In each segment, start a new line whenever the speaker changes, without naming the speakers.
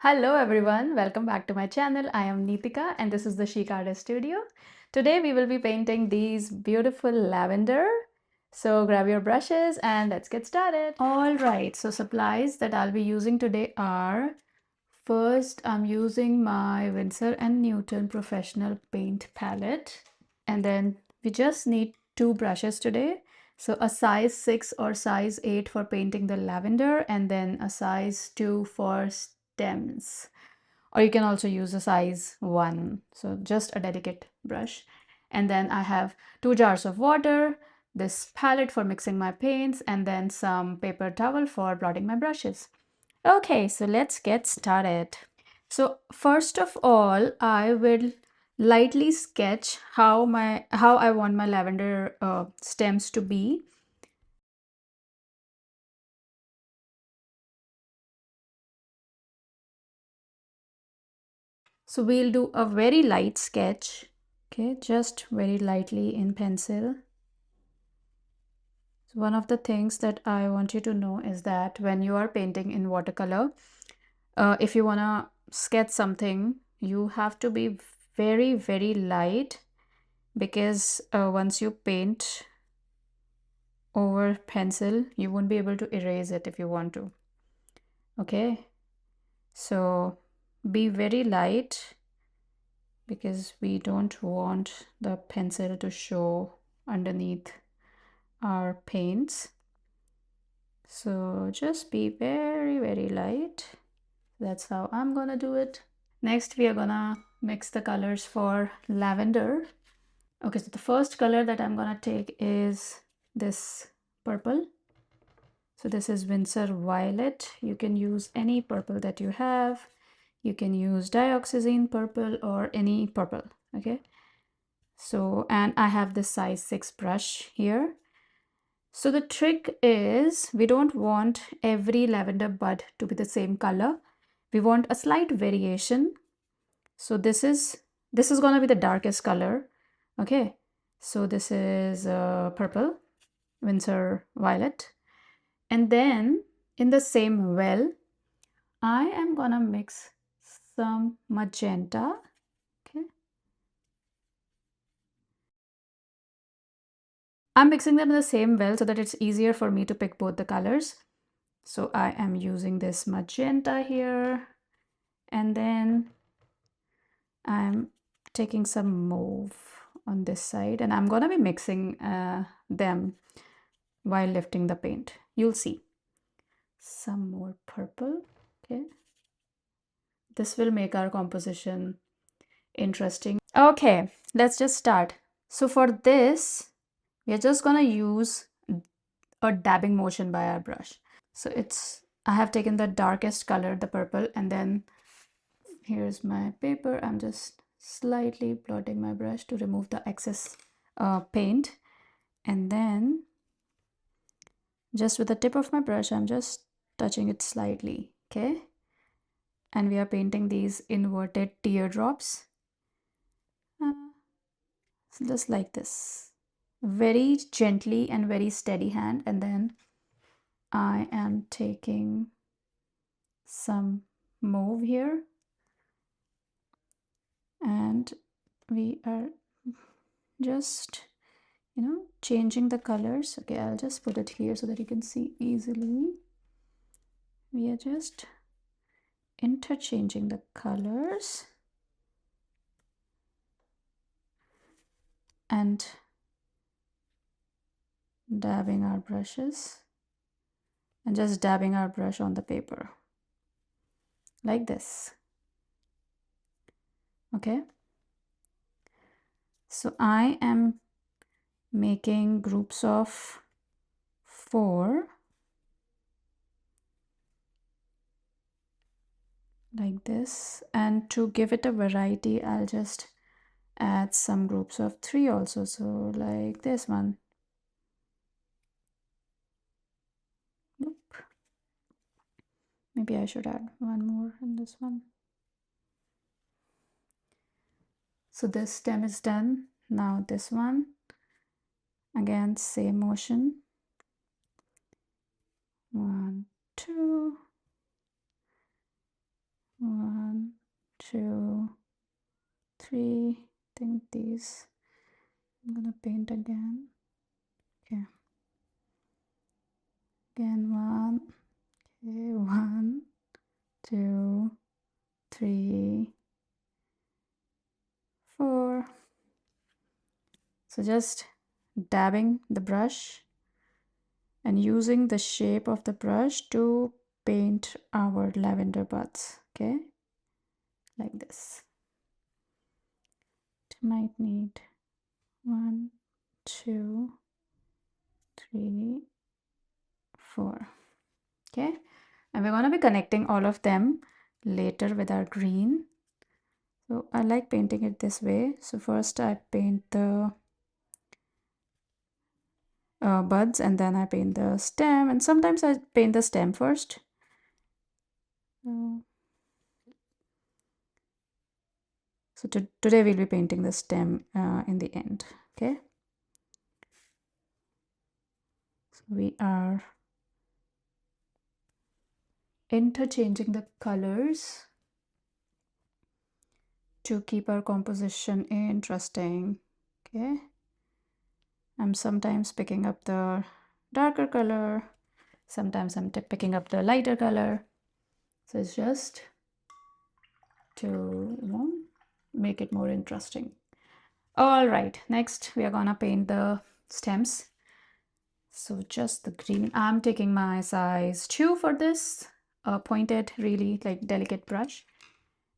Hello everyone, welcome back to my channel. I am Neetika and this is the Chic Artist Studio. Today we will be painting these beautiful lavender. So grab your brushes and let's get started. Alright, so supplies that I'll be using today are, first I'm using my Winsor & Newton Professional Paint Palette, and then we just need two brushes today. So a size 6 or size 8 for painting the lavender, and then a size 2 for stems, or you can also use a size 1, so just a delicate brush. And then I have 2 jars of water, this palette for mixing my paints, and then some paper towel for blotting my brushes. Okay, so let's get started. So first of all, I will lightly sketch how I want my lavender stems to be. So we'll do a very light sketch, okay, just very lightly in pencil. So one of the things that I want you to know is that when you are painting in watercolor, if you want to sketch something, you have to be very, very light, because once you paint over pencil, you won't be able to erase it if you want to. Okay, so be very light, because we don't want the pencil to show underneath our paints. So just be very, very light. That's how I'm gonna do it. Next, we are gonna mix the colors for lavender. Okay, so the first color that I'm gonna take is this purple. So this is Winsor Violet. You can use any purple that you have. You can use dioxazine purple or any purple, okay? So, and I have this size 6 brush here. So the trick is, we don't want every lavender bud to be the same color. We want a slight variation. So this is going to be the darkest color. Okay, so this is purple, Winsor Violet. And then in the same well, I am gonna mix some magenta. Okay, I'm mixing them in the same well so that it's easier for me to pick both the colors. So I am using this magenta here, and then I'm taking some mauve on this side, and I'm gonna be mixing them while lifting the paint. You'll see. Some more purple. Okay, this will make our composition interesting. Okay, let's just start. So for this, we are just gonna use a dabbing motion by our brush. So I have taken the darkest color, the purple, and then here's my paper. I'm just slightly blotting my brush to remove the excess paint, and then just with the tip of my brush, I'm just touching it slightly, okay? And we are painting these inverted teardrops, just like this, very gently and very steady hand. And then I am taking some mauve here, and we are just, changing the colors. Okay, I'll just put it here so that you can see easily. We are just interchanging the colors and dabbing our brushes, and just dabbing our brush on the paper like this. Okay, so I am making groups of 4 like this, and to give it a variety, I'll just add some groups of 3 also, so like this one. Nope. Maybe I should add one more in this one. So this stem is done. Now this one, again same motion, 1 2 1 2, 3. I think these I'm gonna paint again. Okay. Again, 1. Okay, 1, 2, 3, 4. So just dabbing the brush and using the shape of the brush to paint our lavender buds. Okay, like this. It might need 1, 2, 3, 4. Okay, and we're going to be connecting all of them later with our green. So I like painting it this way. So first I paint the buds and then I paint the stem, and sometimes I paint the stem first. So today we'll be painting the stem in the end. Okay, so we are interchanging the colors to keep our composition interesting. Okay, I'm sometimes picking up the darker color, sometimes I'm picking up the lighter color. So it's just to, make it more interesting. All right, next we are gonna paint the stems. So just the green. I'm taking my size 2 for this pointed, really like delicate brush,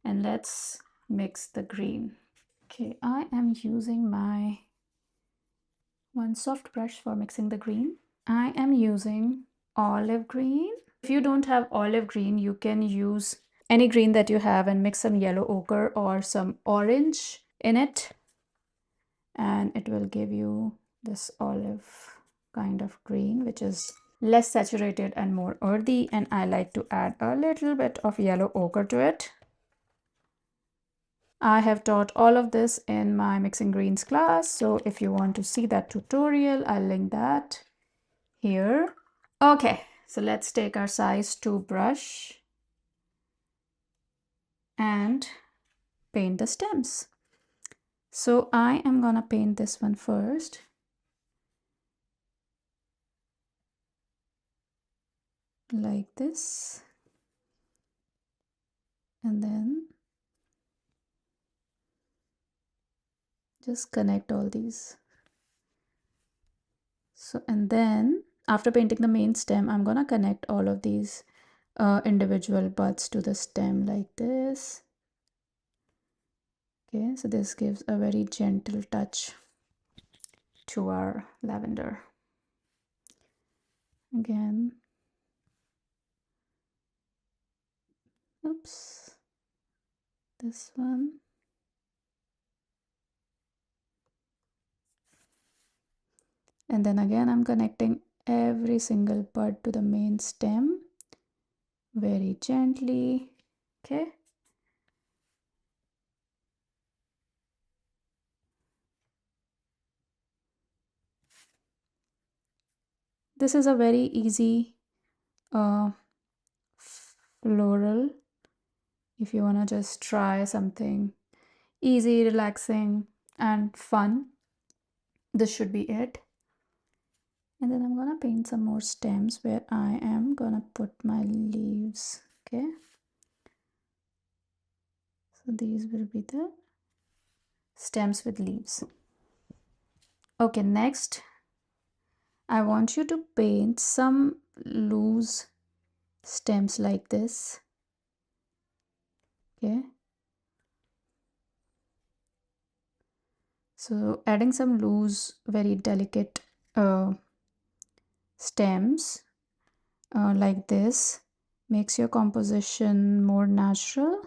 and let's mix the green. Okay, I am using my one soft brush for mixing the green. I am using olive green. If you don't have olive green, you can use any green that you have and mix some yellow ochre or some orange in it, and it will give you this olive kind of green, which is less saturated and more earthy, and I like to add a little bit of yellow ochre to it. I have taught all of this in my mixing greens class, so if you want to see that tutorial, I'll link that here. Okay, so let's take our size 2 brush and paint the stems. So I am gonna paint this one first. Like this. And then just connect all these. So, and then after painting the main stem, I'm gonna connect all of these individual buds to the stem like this. Okay, so this gives a very gentle touch to our lavender. Again, oops, this one. And then again, I'm connecting every single bud to the main stem very gently. Okay. This is a very easy floral. If you want to just try something easy, relaxing, and fun, this should be it. And then I'm gonna paint some more stems where I am gonna put my leaves. Okay, so these will be the stems with leaves. Okay, next I want you to paint some loose stems like this. Okay, so adding some loose, very delicate stems like this makes your composition more natural.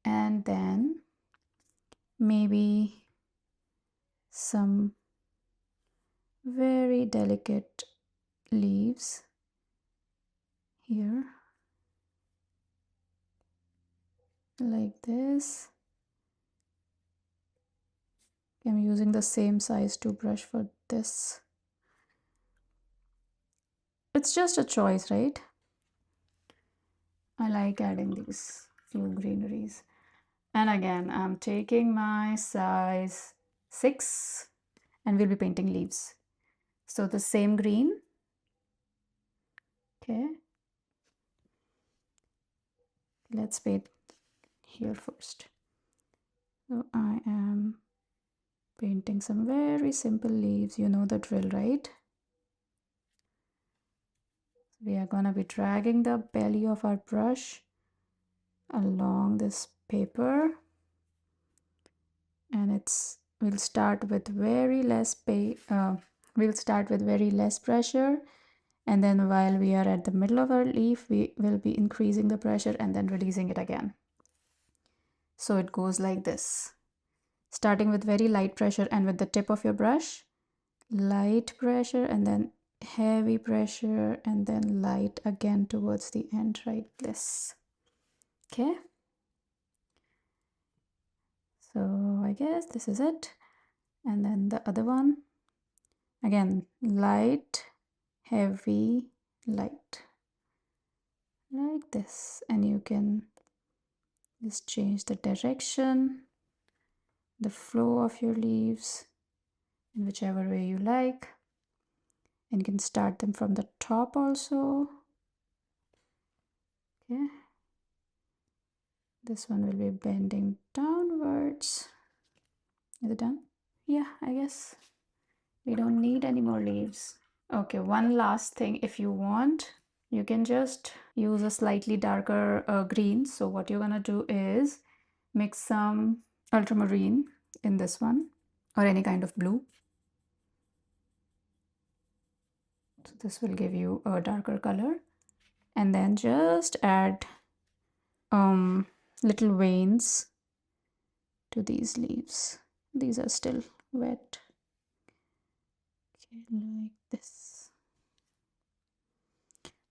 And then maybe some very delicate leaves here like this. I'm using the same size 2 brush for this. It's just a choice, right? I like adding these few greeneries. And again, I'm taking my size 6 and we'll be painting leaves. So the same green. Okay. Let's paint here first. So I am painting some very simple leaves. You know the drill, right? We are gonna be dragging the belly of our brush along this paper, and we'll start with very less pressure, and then while we are at the middle of our leaf, we will be increasing the pressure and then releasing it again. So it goes like this, starting with very light pressure and with the tip of your brush, light pressure and then heavy pressure and then light again towards the end, right? This. Okay. So I guess this is it. And then the other one, again, light, heavy, light, like this. And you can just change the direction, the flow of your leaves in whichever way you like. And you can start them from the top also. Okay. This one will be bending downwards. Is it done? Yeah, I guess we don't need any more leaves. Okay, one last thing. If you want, you can just use a slightly darker green. So what you're gonna do is mix some ultramarine in this one or any kind of blue. So this will give you a darker color, and then just add little veins to these leaves. These are still wet. Okay, like this.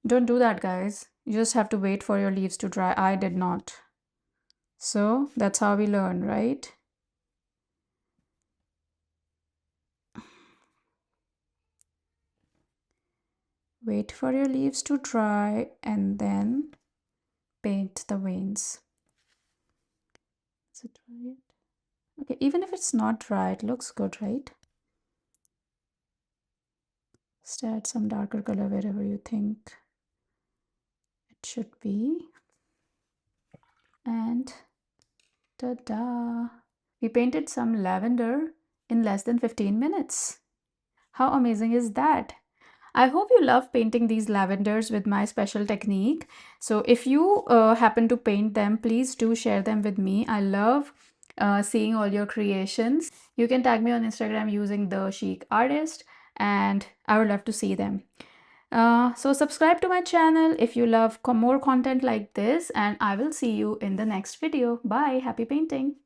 Don't do that, guys. You just have to wait for your leaves to dry. I did not. So that's how we learn, right? Wait for your leaves to dry and then paint the veins. Is it dry yet? Okay, even if it's not dry, it looks good, right? Just add some darker color wherever you think it should be. And ta-da! We painted some lavender in less than 15 minutes. How amazing is that? I hope you love painting these lavenders with my special technique. So if you happen to paint them, please do share them with me. I love seeing all your creations. You can tag me on Instagram using The Chic Artist and I would love to see them. So subscribe to my channel if you love more content like this, and I will see you in the next video. Bye. Happy painting.